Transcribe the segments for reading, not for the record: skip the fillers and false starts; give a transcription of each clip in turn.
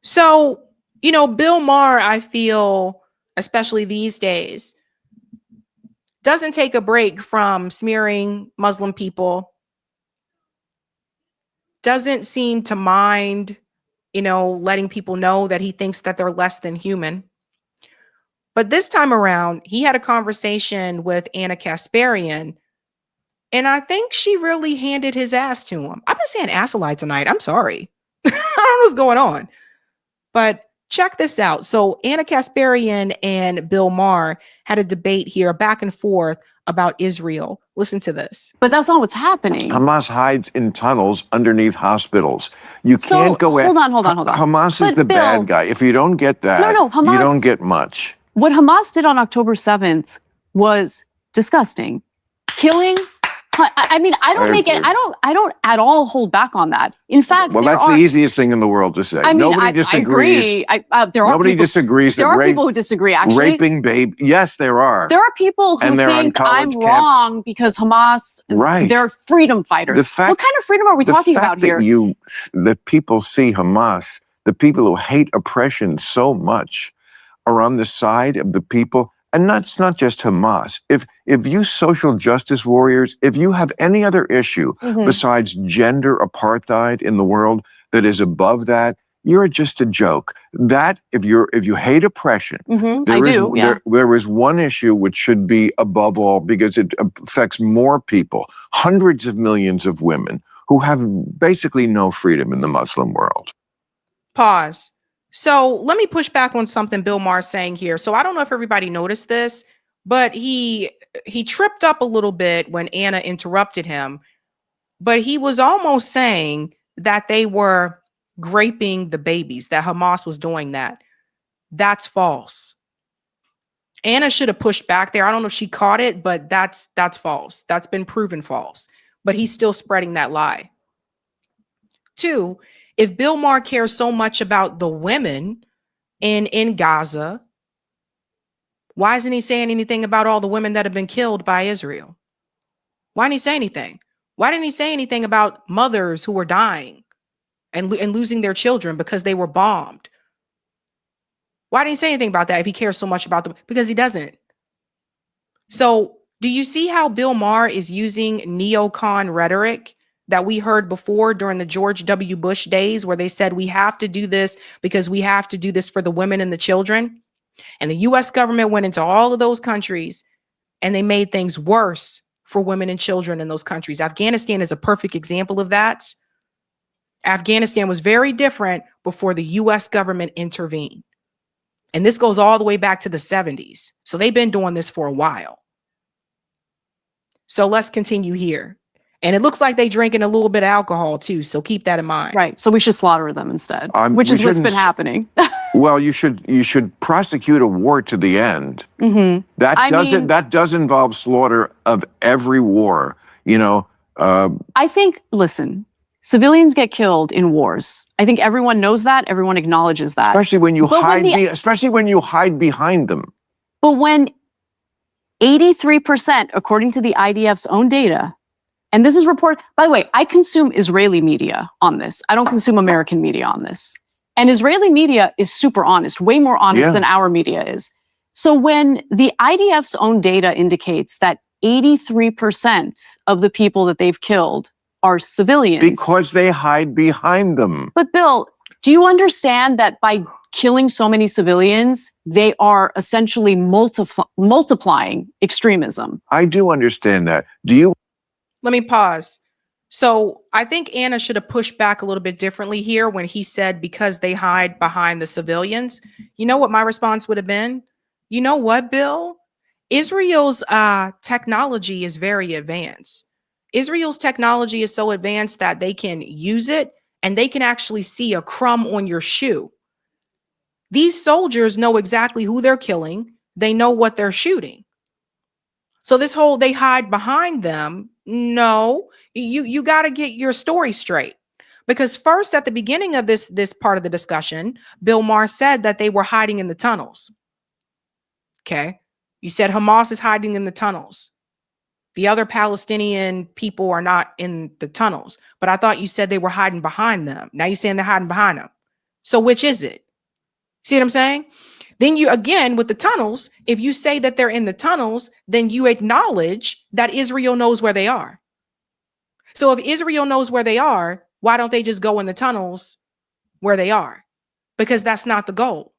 So, Bill Maher, I feel, especially these days, doesn't take a break from smearing Muslim people, doesn't seem to mind, letting people know that he thinks that they're less than human. But this time around, he had a conversation with Anna Kasparian, and I think she really handed his ass to him. I've been saying ass a lot tonight. I'm sorry. I don't know what's going on. But check this out. So Anna Kasparian and Bill Maher had a debate here, back and forth, about Israel. Listen to this. But that's not what's happening. Hamas hides in tunnels underneath hospitals. You can't go in. Hold on. Hamas is the bad guy. If you don't get that, Hamas, you don't get much. What Hamas did on October 7th was disgusting. Killing. I mean, I don't at all hold back on that. In fact, well, that's the easiest thing in the world to say. I mean, nobody disagrees. I agree. Nobody disagrees. There are people who disagree. Actually, raping babe. Yes, there are. There are people who think I'm wrong because Hamas. Right. They're freedom fighters. What kind of freedom are we talking about here? That people see Hamas, the people who hate oppression so much, are on the side of the people. And that's not just Hamas. If you social justice warriors, if you have any other issue besides gender apartheid in the world that is above that, you're just a joke. That if you hate oppression, there is one issue which should be above all because it affects more people, hundreds of millions of women who have basically no freedom in the Muslim world. Pause. So let me push back on something Bill Maher's saying here. So I don't know if everybody noticed this, but he tripped up a little bit when Anna interrupted him. But he was almost saying that they were raping the babies, that Hamas was doing that. That's false. Anna should have pushed back there. I don't know if she caught it, but that's false. That's been proven false. But he's still spreading that lie. 2, if Bill Maher cares so much about the women in Gaza, why isn't he saying anything about all the women that have been killed by Israel? Why didn't he say anything? Why didn't he say anything about mothers who were dying and losing their children because they were bombed? Why didn't he say anything about that if he cares so much about them? Because he doesn't. So do you see how Bill Maher is using neocon rhetoric that we heard before during the George W. Bush days, where they said we have to do this because we have to do this for the women and the children? And the US government went into all of those countries and they made things worse for women and children in those countries. Afghanistan is a perfect example of that. Afghanistan was very different before the US government intervened. And this goes all the way back to the 70s. So they've been doing this for a while. So let's continue here. And it looks like they drinking a little bit of alcohol too. So keep that in mind. Right. So we should slaughter them instead, which is what's been happening. Well, you should prosecute a war to the end. That does involve slaughter of every war. I think, listen, civilians get killed in wars. I think everyone knows that. Everyone acknowledges that. Especially when you hide behind them. But when 83%, according to the IDF's own data, and this is reported, by the way, I consume Israeli media on this. I don't consume American media on this. And Israeli media is super honest, way more honest than our media is. So when the IDF's own data indicates that 83% of the people that they've killed are civilians. Because they hide behind them. But Bill, do you understand that by killing so many civilians, they are essentially multiplying extremism? I do understand that. Let me pause. So I think Anna should have pushed back a little bit differently here when he said because they hide behind the civilians. You know what my response would have been? You know what, Bill? Israel's technology is very advanced. Israel's technology is so advanced that they can use it and they can actually see a crumb on your shoe. These soldiers know exactly who they're killing. They know what they're shooting. So this whole they hide behind them. No, you got to get your story straight, because first at the beginning of this part of the discussion, Bill Maher said that they were hiding in the tunnels. Okay. You said Hamas is hiding in the tunnels. The other Palestinian people are not in the tunnels, but I thought you said they were hiding behind them. Now you're saying they're hiding behind them. So which is it? See what I'm saying? Then you, again, with the tunnels, if you say that they're in the tunnels, then you acknowledge that Israel knows where they are. So if Israel knows where they are, why don't they just go in the tunnels where they are? Because that's not the goal.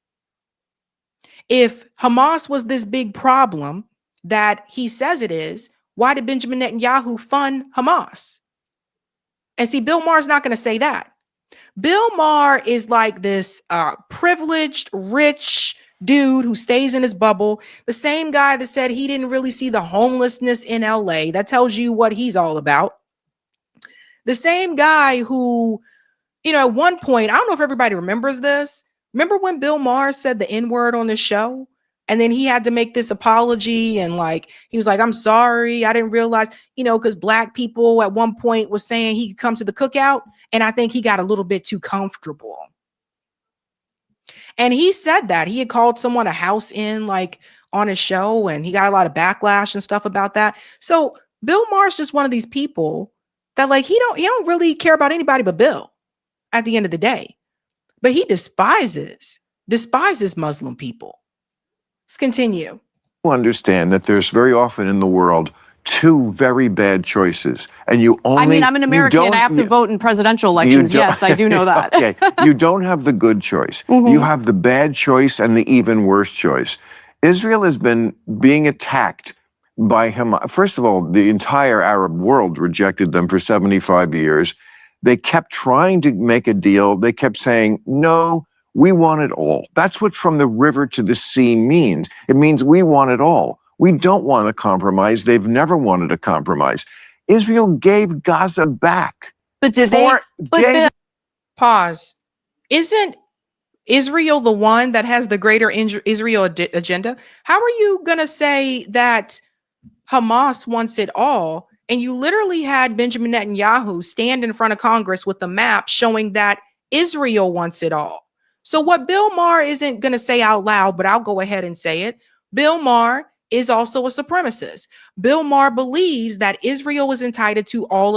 If Hamas was this big problem that he says it is, why did Benjamin Netanyahu fund Hamas? And see, Bill Maher's not going to say that. Bill Maher is like this privileged, rich dude who stays in his bubble. The same guy that said he didn't really see the homelessness in LA. That tells you what he's all about. The same guy who, at one point, I don't know if everybody remembers this. Remember when Bill Maher said the N-word on the show? And then he had to make this apology and he was like, I'm sorry. I didn't realize, because black people at one point was saying he could come to the cookout. And I think he got a little bit too comfortable. And he said that he had called someone a house in on his show, and he got a lot of backlash and stuff about that. So Bill Maher's just one of these people that he don't really care about anybody but Bill at the end of the day. But he despises Muslim people. Let's continue. Understand that there's very often in the world two very bad choices, and you only. I'm an American. I have to vote in presidential elections. Yes, I do know that. Okay, you don't have the good choice. You have the bad choice and the even worse choice. Israel has been being attacked by Hamas. First of all, the entire Arab world rejected them for 75 years. They kept trying to make a deal. They kept saying, no, we want it all. That's what from the river to the sea means. It means we want it all. We don't want a compromise. They've never wanted a compromise. Israel gave Gaza back. But did they? Pause. Isn't Israel the one that has the greater Israel agenda? How are you going to say that Hamas wants it all? And you literally had Benjamin Netanyahu stand in front of Congress with a map showing that Israel wants it all. So what Bill Maher isn't going to say out loud, but I'll go ahead and say it. Bill Maher is also a supremacist. Bill Maher believes that Israel is entitled to all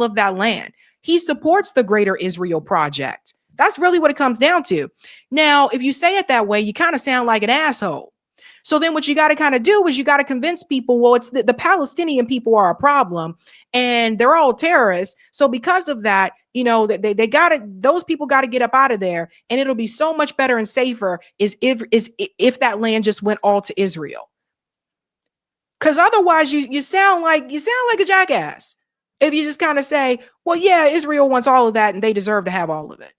of that land. He supports the Greater Israel Project. That's really what it comes down to. Now, if you say it that way, you kind of sound like an asshole. So then what you got to kind of do is you got to convince people, well, it's the Palestinian people are a problem and they're all terrorists. So because of that, they got to, those people got to get up out of there, and it'll be so much better and safer if that land just went all to Israel. Because otherwise you sound like a jackass if you just kind of say, well, yeah, Israel wants all of that and they deserve to have all of it.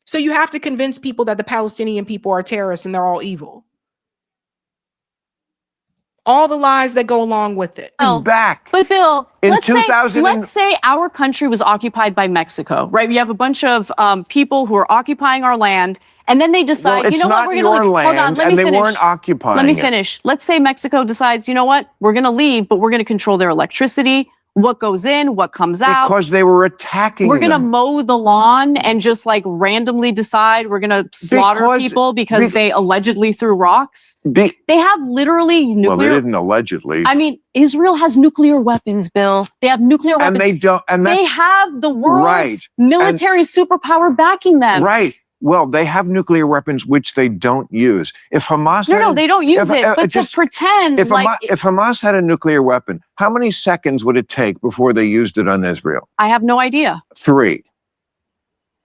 So you have to convince people that the Palestinian people are terrorists and they're all evil. All the lies that go along with it. Back. But Bill, in let's say our country was occupied by Mexico, right? We have a bunch of people who are occupying our land, and then they decide, it's not we're going to leave. Hold on, let me and finish. They weren't occupying Let me finish. Let's say Mexico decides, we're going to leave, but we're going to control their electricity, what goes in, what comes out. Because they were attacking We're going to mow the lawn and just randomly decide we're going to slaughter people because they allegedly threw rocks. They have literally nuclear. Well, they didn't allegedly. Israel has nuclear weapons, Bill. They have nuclear weapons. And they don't. And they have the world's military superpower backing them. Right. Well, they have nuclear weapons, which they don't use. If Hamas they don't use it, but just pretend. If Hamas had a nuclear weapon, how many seconds would it take before they used it on Israel? I have no idea. 3.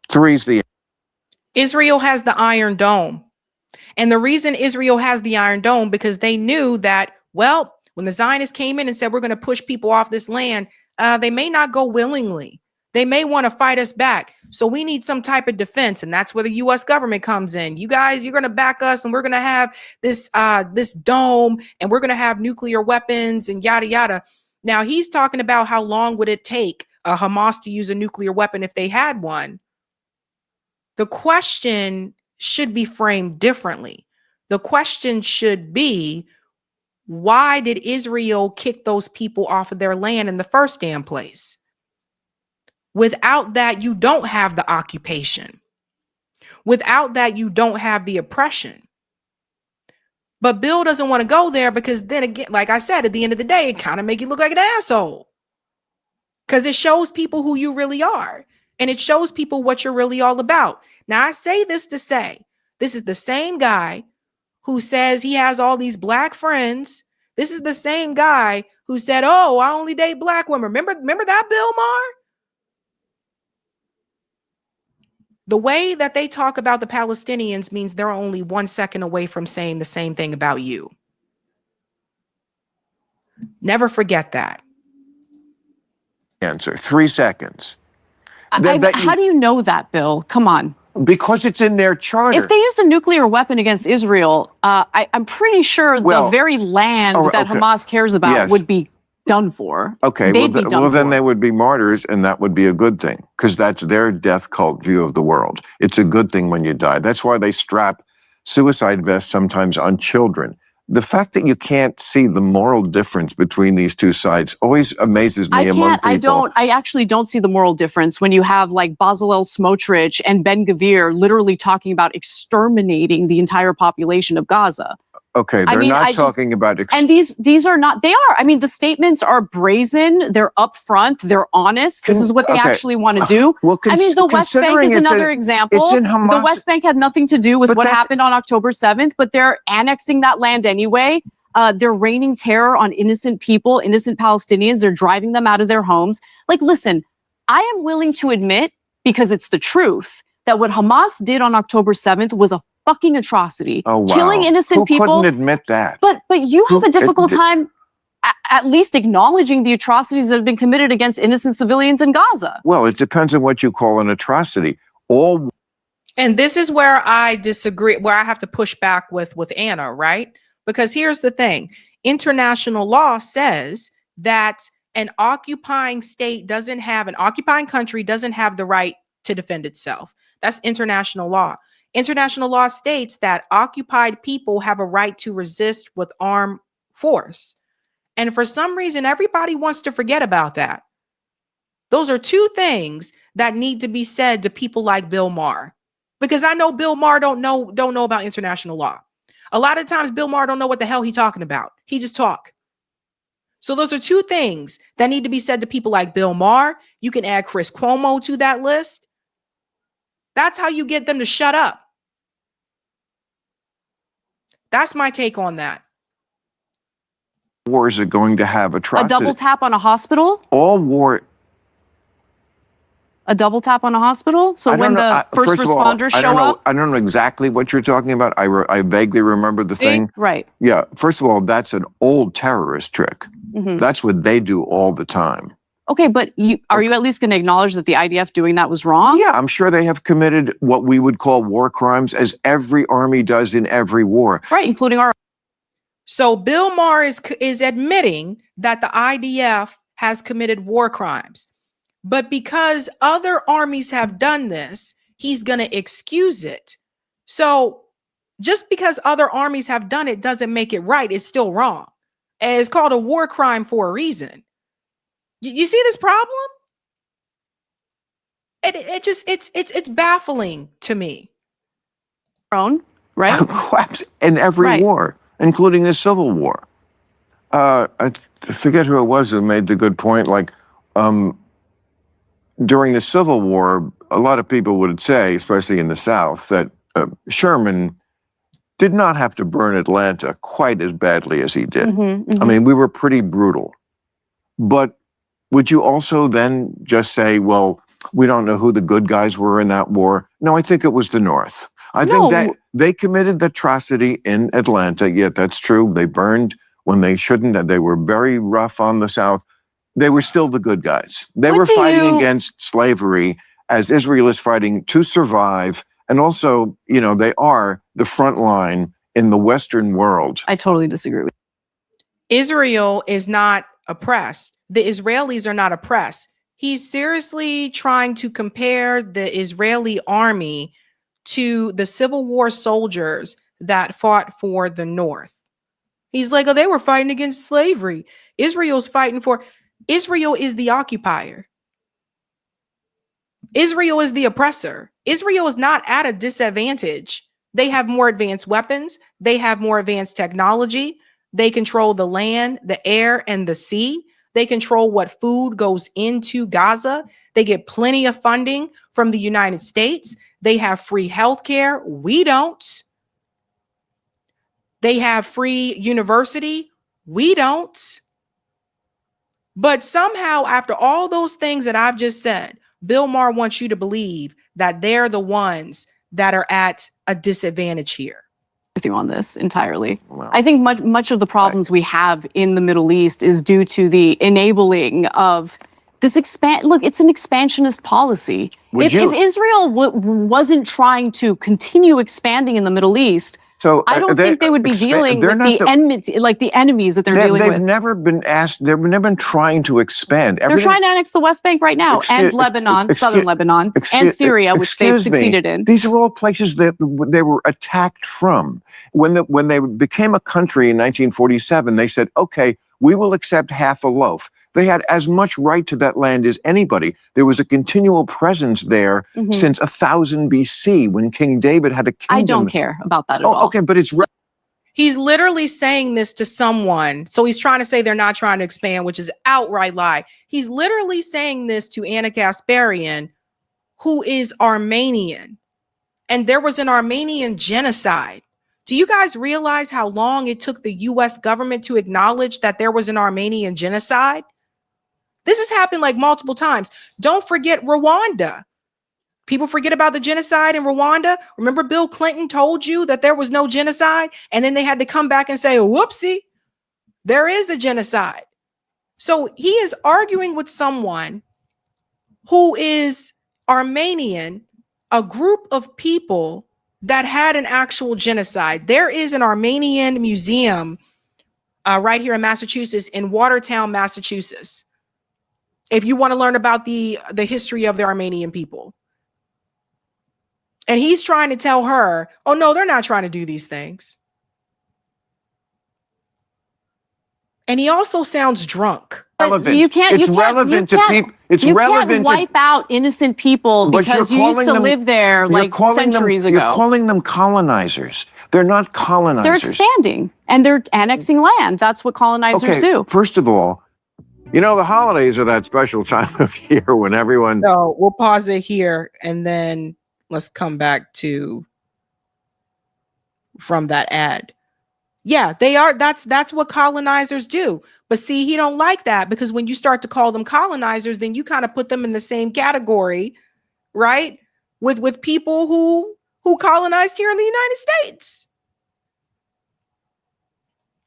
3's the. Israel has the Iron Dome. And the reason Israel has the Iron Dome, because they knew that, well, when the Zionists came in and said, we're going to push people off this land, they may not go willingly. They may want to fight us back. So we need some type of defense. And that's where the U.S. government comes in. You guys, you're going to back us, and we're going to have this dome, and we're going to have nuclear weapons and yada, yada. Now, he's talking about how long would it take Hamas to use a nuclear weapon if they had one. The question should be framed differently. The question should be, why did Israel kick those people off of their land in the first damn place? Without that, you don't have the occupation. Without that, you don't have the oppression. But Bill doesn't want to go there because then again, like I said, at the end of the day, it kind of make you look like an asshole. Because it shows people who you really are. And it shows people what you're really all about. Now, I say this to say, this is the same guy who says he has all these black friends. This is the same guy who said, oh, I only date black women. Remember that, Bill Maher? The way that they talk about the Palestinians means they're only 1 second away from saying the same thing about you. Never forget that. Answer 3 seconds. How do you know that, Bill? Come on. Because it's in their charter. If they used a nuclear weapon against Israel, I'm pretty sure the very land that Hamas cares about would be done for. Okay, then they would be martyrs, and that would be a good thing, because that's their death cult view of the world. It's a good thing when you die. That's why they strap suicide vests sometimes on children. The fact that you can't see the moral difference between these two sides always amazes me among people. I actually don't see the moral difference when you have like Bezalel Smotrich and Ben Gvir literally talking about exterminating the entire population of Gaza. Okay, they're not talking about... And these are not... They are. I mean, the statements are brazen. They're upfront. They're honest. This is what they actually want to do. I mean, the West Bank is another example. It's in Hamas. The West Bank had nothing to do with what happened on October 7th, but they're annexing that land anyway. They're raining terror on innocent people, innocent Palestinians. They're driving them out of their homes. Like, listen, I am willing to admit, because it's the truth, that what Hamas did on October 7th was a fucking atrocity. Oh, wow. Killing innocent people. Who couldn't admit that? But you have a difficult time at least acknowledging the atrocities that have been committed against innocent civilians in Gaza. Well, it depends on what you call an atrocity. And this is where I disagree, where I have to push back with Anna, right? Because here's the thing. International law says that an occupying country doesn't have the right to defend itself. That's international law. International law states that occupied people have a right to resist with armed force. And for some reason, everybody wants to forget about that. Those are two things that need to be said to people like Bill Maher, because I know Bill Maher don't know about international law. A lot of times Bill Maher don't know what the hell he's talking about. He just talk. So those are two things that need to be said to people like Bill Maher. You can add Chris Cuomo to that list. That's how you get them to shut up. That's my take on that. Wars are going to have atrocity. A double tap on a hospital? A double tap on a hospital? So when the first responders show up? I don't know exactly what you're talking about. I vaguely remember the thing. Right. Yeah. First of all, that's an old terrorist trick. Mm-hmm. That's what they do all the time. Okay, but are you at least going to acknowledge that the IDF doing that was wrong? Yeah, I'm sure they have committed what we would call war crimes, as every army does in every war. Right, including our... So Bill Maher is admitting that the IDF has committed war crimes. But because other armies have done this, he's going to excuse it. So just because other armies have done it doesn't make it right. It's still wrong. And it's called a war crime for a reason. You see this problem? It's baffling to me. Right? In every war, including the Civil War. I forget who it was who made the good point. Like, during the Civil War, a lot of people would say, especially in the South, that Sherman did not have to burn Atlanta quite as badly as he did. Mm-hmm, mm-hmm. I mean, we were pretty brutal. But would you also then just say, well, we don't know who the good guys were in that war? No, I think it was the North. I think that they committed the atrocity in Atlanta. Yet that's true. They burned when they shouldn't. And they were very rough on the South. They were still the good guys. They were fighting against slavery as Israel is fighting to survive. And also, you know, they are the front line in the Western world. I totally disagree with you. Israel is not oppressed. The Israelis are not oppressed. He's seriously trying to compare the Israeli army to the Civil War soldiers that fought for the North. He's like, oh, they were fighting against slavery. Israel is the occupier. Israel is the oppressor. Israel is not at a disadvantage. They have more advanced weapons. They have more advanced technology. They control the land, the air, and the sea. They control what food goes into Gaza. They get plenty of funding from the United States. They have free healthcare. We don't. They have free university. We don't. But somehow, after all those things that I've just said, Bill Maher wants you to believe that they're the ones that are at a disadvantage here. With you on this entirely. Well, I think much of the problems we have in the Middle East is due to the enabling of this look, it's an expansionist policy. If Israel wasn't trying to continue expanding in the Middle East, so I don't think they would be dealing with the enmity, like the enemies that they're dealing with. They've never been asked. They've never been trying to expand. They're trying to annex the West Bank right now, and Lebanon, southern Lebanon, and Syria, which they've succeeded in. These are all places that they were attacked from. When they became a country in 1947, they said, "Okay, we will accept half a loaf." They had as much right to that land as anybody. There was a continual presence there since 1000 BC when King David had a kingdom. I don't care about that at all. Okay, but it's... He's literally saying this to someone. So he's trying to say they're not trying to expand, which is outright lie. He's literally saying this to Anna Kasparian, who is Armenian. And there was an Armenian genocide. Do you guys realize how long it took the US government to acknowledge that there was an Armenian genocide? This has happened like multiple times. Don't forget Rwanda. People forget about the genocide in Rwanda. Remember Bill Clinton told you that there was no genocide, and then they had to come back and say, whoopsie, there is a genocide. So he is arguing with someone who is Armenian, a group of people that had an actual genocide. There is an Armenian museum right here in Massachusetts, in Watertown, Massachusetts, if you want to learn about the history of the Armenian people. And he's trying to tell her, oh, no, they're not trying to do these things. And he also sounds drunk. Relevant. It's relevant to people. It's relevant. You can't wipe out innocent people because you used to live there like centuries ago. You're calling them colonizers. They're not colonizers. They're expanding and they're annexing land. That's what colonizers do. First of all, you know, the holidays are that special time of year when everyone... So we'll pause it here and then let's come back to from that ad. Yeah, they are. That's what colonizers do. But see, he don't like that, because when you start to call them colonizers, then you kind of put them in the same category, right? With people who colonized here in the United States.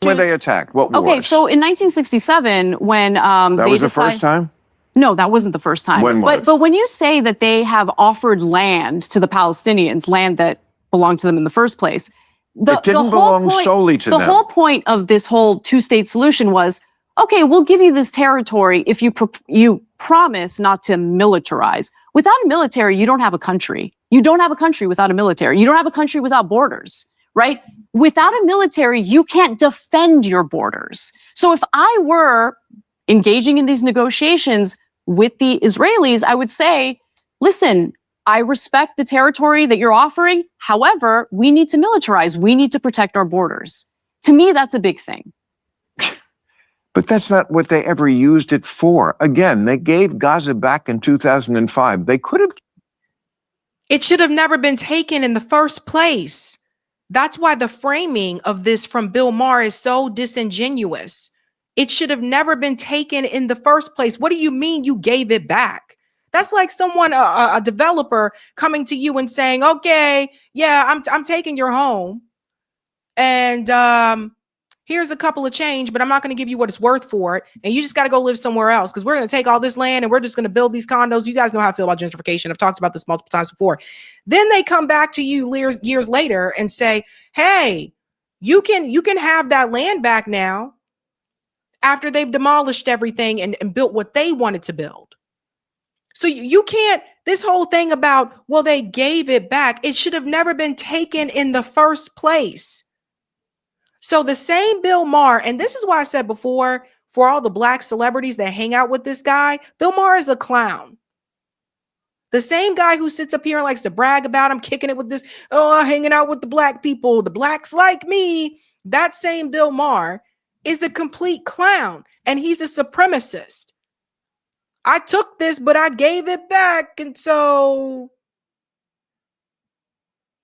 When they attacked, what wars? Okay, so in 1967, when that was the first time? No, that wasn't the first time. When was? But when you say that they have offered land to the Palestinians, land that belonged to them in the first place, it didn't belong solely to them. The whole point of this whole two-state solution was, okay, we'll give you this territory if you promise not to militarize. Without a military, you don't have a country. You don't have a country without a military. You don't have a country without borders, right? Without a military, you can't defend your borders. So if I were engaging in these negotiations with the Israelis, I would say, listen, I respect the territory that you're offering. However, we need to militarize. We need to protect our borders. To me, that's a big thing. But that's not what they ever used it for. Again, they gave Gaza back in 2005. They could have. It should have never been taken in the first place. That's why the framing of this from Bill Maher is so disingenuous. It should have never been taken in the first place. What do you mean you gave it back? That's like someone, a developer, coming to you and saying, okay, yeah, I'm taking your home. And here's a couple of change, but I'm not going to give you what it's worth for it. And you just got to go live somewhere else, because we're going to take all this land and we're just going to build these condos. You guys know how I feel about gentrification. I've talked about this multiple times before. Then they come back to you years later and say, hey, you can have that land back now, after they've demolished everything and built what they wanted to build. So you can't, this whole thing about, well, they gave it back. It should have never been taken in the first place. So the same Bill Maher, and this is why I said before, for all the black celebrities that hang out with this guy, Bill Maher is a clown. The same guy who sits up here and likes to brag about him, kicking it with this, oh, hanging out with the black people, the blacks like me. That same Bill Maher is a complete clown, and he's a supremacist. I took this, but I gave it back. And so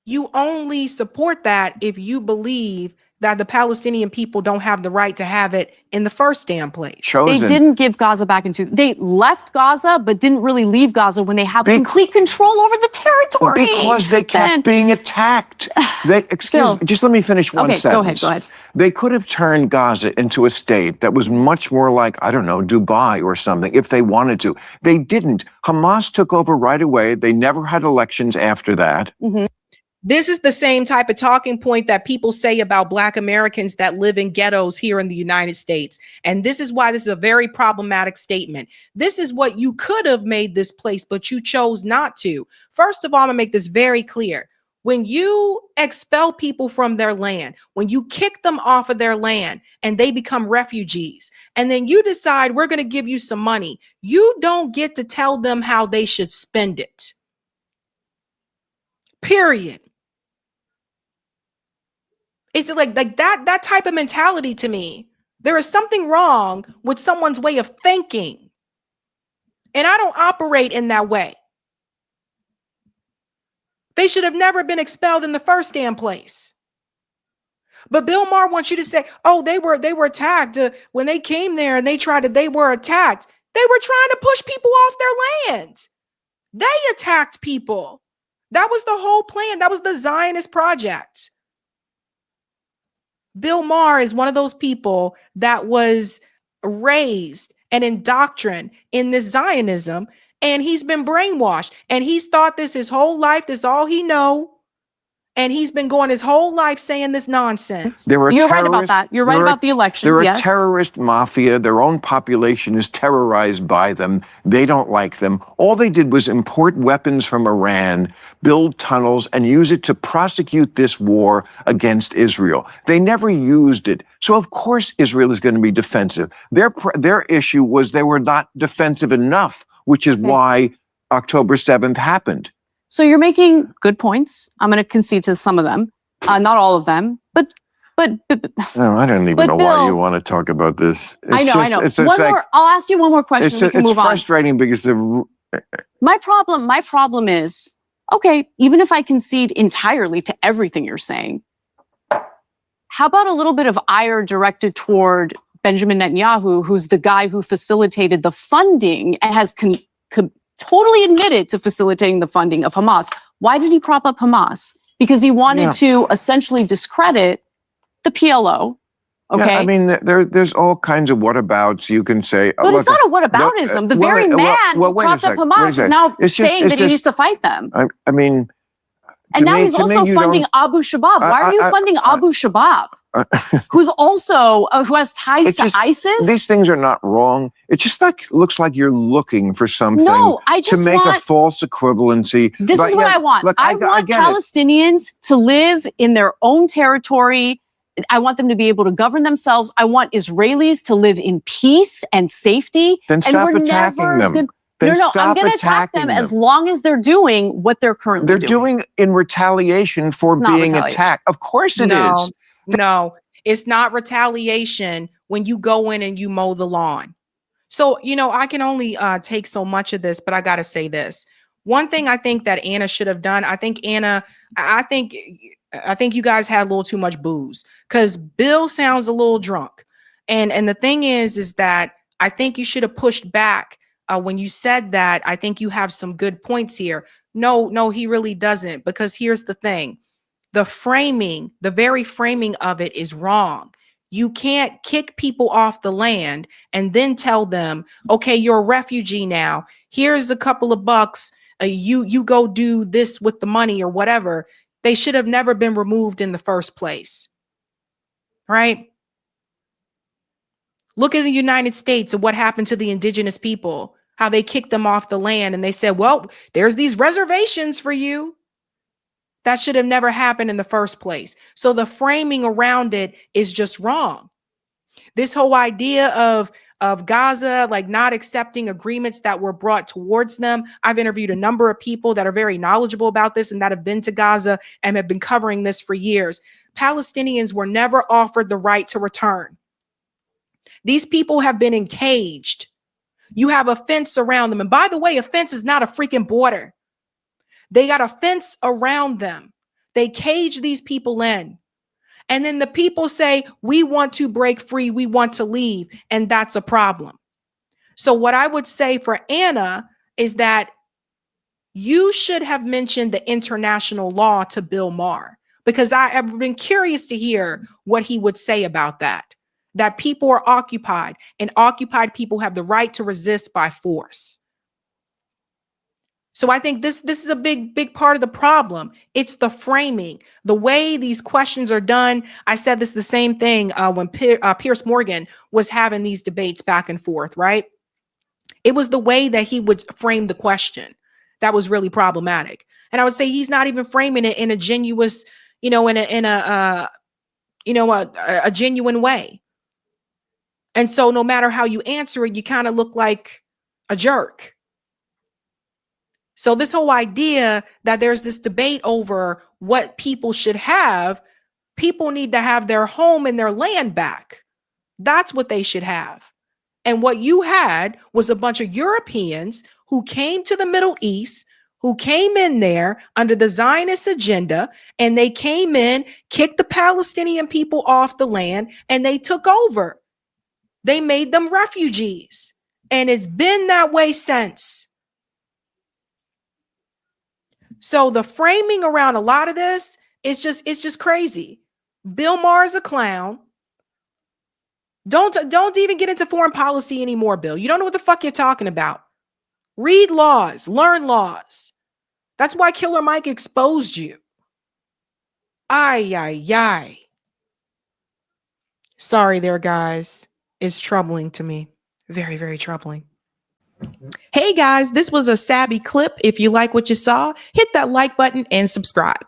you only support that if you believe that the Palestinian people don't have the right to have it in the first damn place. Chosen. They didn't give Gaza back into. They left Gaza, but didn't really leave Gaza when they have complete control over the territory. Because they kept being attacked. Just let me finish one sentence. Go ahead. They could have turned Gaza into a state that was much more like, I don't know, Dubai or something, if they wanted to. They didn't. Hamas took over right away. They never had elections after that. Mm-hmm. This is the same type of talking point that people say about Black Americans that live in ghettos here in the United States. And this is why this is a very problematic statement. This is what you could have made this place, but you chose not to. First of all, I'm going to make this very clear. When you expel people from their land, when you kick them off of their land and they become refugees, and then you decide we're going to give you some money, you don't get to tell them how they should spend it. Period. It's like that type of mentality to me. There is something wrong with someone's way of thinking. And I don't operate in that way. They should have never been expelled in the first damn place. But Bill Maher wants you to say, oh, they were attacked when they came there and they were attacked. They were trying to push people off their land. They attacked people. That was the whole plan. That was the Zionist project. Bill Maher is one of those people that was raised and indoctrined in this Zionism, and he's been brainwashed, and he's thought this his whole life. This is all he know. And he's been going his whole life saying this nonsense. You're right about that. You're right about the elections. They're a terrorist mafia. Their own population is terrorized by them. They don't like them. All they did was import weapons from Iran, build tunnels, and use it to prosecute this war against Israel. They never used it. So, of course, Israel is going to be defensive. Their issue was they were not defensive enough, which is why October 7th happened. So you're making good points. I'm going to concede to some of them, not all of them, but no, I don't even know why you want to talk about this. I know. I'll ask you one more question. We can move on. It's frustrating because my problem is, okay, even if I concede entirely to everything you're saying, how about a little bit of ire directed toward Benjamin Netanyahu, who's the guy who facilitated the funding and has totally admitted to facilitating the funding of Hamas. Why did he prop up Hamas? Because he wanted to essentially discredit the PLO. Okay. Yeah, I mean, there's all kinds of whatabouts you can say. But it's not a whataboutism. The very man who propped up Hamas is now saying that he needs to fight them. I mean, and now he's also funding Abu Shabab. Why are you funding Abu Shabab? Who's also who has ties to ISIS? These things are not wrong. It just looks like you're looking for something to make a false equivalency. This is what I want. Look, I want Palestinians to live in their own territory. I want them to be able to govern themselves. I want Israelis to live in peace and safety. Then stop attacking them. I'm going to attack them as long as they're doing what they're currently doing. They're doing in retaliation for being attacked. Of course it is. No, it's not retaliation when you go in and you mow the lawn. So, I can only take so much of this, but I got to say this. One thing I think that Anna should have done, I think you guys had a little too much booze because Bill sounds a little drunk. And the thing is that I think you should have pushed back when you said that. I think you have some good points here. No, he really doesn't, because here's the thing. The very framing of it is wrong. You can't kick people off the land and then tell them, okay, you're a refugee now. Here's a couple of bucks. You go do this with the money or whatever. They should have never been removed in the first place. Right? Look at the United States and what happened to the indigenous people, how they kicked them off the land and they said, well, there's these reservations for you. That should have never happened in the first place. So the framing around it is just wrong. This whole idea of Gaza, like not accepting agreements that were brought towards them. I've interviewed a number of people that are very knowledgeable about this and that have been to Gaza and have been covering this for years. Palestinians were never offered the right to return. These people have been encaged. You have a fence around them. And by the way, a fence is not a freaking border. They got a fence around them. They cage these people in. And then the people say, we want to break free. We want to leave. And that's a problem. So what I would say for Anna is that you should have mentioned the international law to Bill Maher, because I have been curious to hear what he would say about that people are occupied and occupied people have the right to resist by force. So I think this is a big part of the problem. It's the framing, the way these questions are done. I said the same thing when Piers Morgan was having these debates back and forth, right? It was the way that he would frame the question that was really problematic. And I would say he's not even framing it in a genuine, a genuine way. And so no matter how you answer it, you kind of look like a jerk. So this whole idea that there's this debate over what people should have, people need to have their home and their land back. That's what they should have. And what you had was a bunch of Europeans who came to the Middle East, who came in there under the Zionist agenda, and they came in, kicked the Palestinian people off the land, and they took over. They made them refugees. And it's been that way since. So the framing around a lot of this is just crazy. Bill Maher is a clown. Don't even get into foreign policy anymore, Bill. You don't know what the fuck you're talking about. Read laws, learn laws. That's why Killer Mike exposed you. Ay. Sorry there, guys. It's troubling to me. Very, very troubling. Hey guys, this was a Sabby clip. If you like what you saw, hit that like button and subscribe.